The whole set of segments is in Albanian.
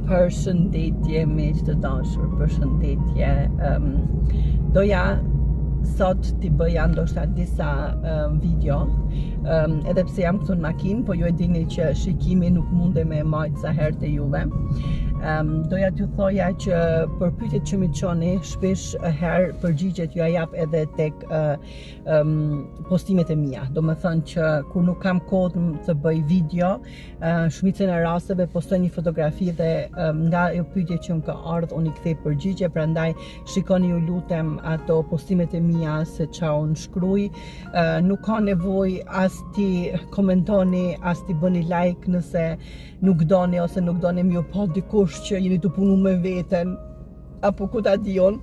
Përshëndetje miq të dashur, përshëndetje. Doja sot t'i bëja ndoshta disa video, edhe pse jam këtu në makinë, po ju e dini që shikimi nuk munde me majtë sa herë të juve. Doja t'ju thoja që për pyetjet që mi çoni, shpesh herë përgjigjet ju jap edhe tek postimet e mia. Do me thënë që kur nuk kam kohë të bëj video, shumicën e rasteve postoj një fotografi dhe nga jo pyetje që më ka ardhur unë i kthej përgjigje, prandaj shikoni ju lutem ato postimet e mia se ç'a unë shkruaj. Nuk ka nevojë as ti komentoni, as ti bëni like nëse nuk doni ose nuk doni më ju pa dikush që jeni të punu me veten apo ku ta dion.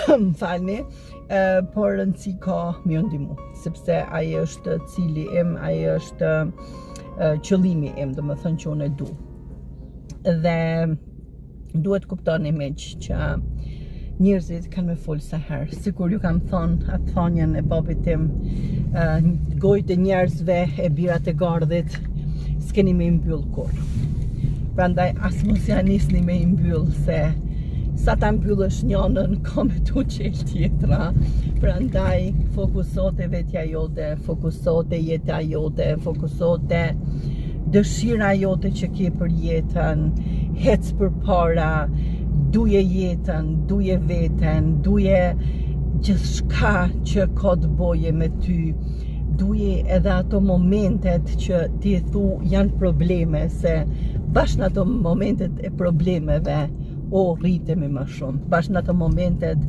Më falni, por rëndësi ka më ju ndihmu, sepse ai është cili im, ai është qëllimi im, do më thënë që unë e du. Dhe duhet kuptoni miq që njerëzit kanë me folë sa herë, sikur ju kam thonë atë thonjën e babit tim, gojët e njerëzve e birat e gardhit s'keni me mbyll kur. Prandaj as mos ja nisni me mbyll, se sa ta mbyllësh njënën, ka me tu qel tjetra. Prandaj fokusote vetja jote, fokusote jeta jote, fokusote dëshira jote që ke për jetën, hec për para, duje jetën, duje veten, duje gjithçka që ka të boje me ty. Duje edhe ato momentet që ti thu janë probleme, se bashkë në ato momentet e problemeve rritemi më shumë. Bashkë në ato momentet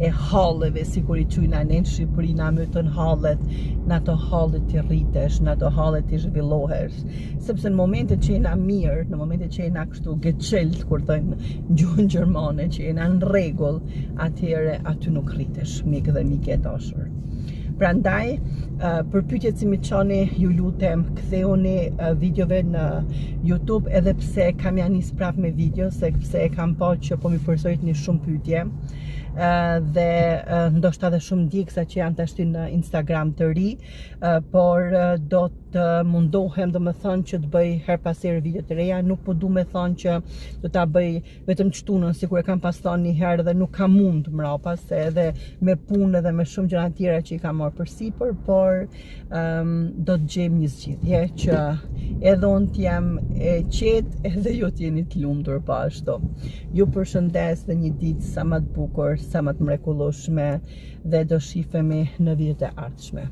e halleve, sikur i çujna në Shqipëri, na mytën hallet, në ato hallet ti rritesh, në ato hallet ti zhvillohesh. Sepse në momentet që jena mirë, në momentet që jena kështu gëçelt, kur thënë në gjuhën gjermane, që jena në rregull, atëherë aty nuk rritesh, mik dhe mike e dashur. Prandaj, për pyetjet që mi çoni, ju lutem ktheuni videove në YouTube, edhe pse kam ja nis prap me video, sepse e kam pa që po mi përsëritni shumë pyetje. Dhe ndoshta edhe shumë ndjekësa që janë tash në Instagram të ri, por do të mundohem, do me thonë, që të bëj her pas here video të reja. Nuk po du me thonë që do ta bëj vetëm çtunën, sikur e kam pas thonë një herë dhe nuk kam mund mrapa, se edhe me punë edhe me shumë gjëra tjera që i kam marrë përsipër, por do të gjejmë një zgjidhje që edhe unë t'jam e qetë, edhe ju t'jeni t'lumtur pa ashtu. Ju përshëndes dhe një ditë sa më të bukur, sa më të mrekullueshme, dhe do shifemi në videot e ardhshme.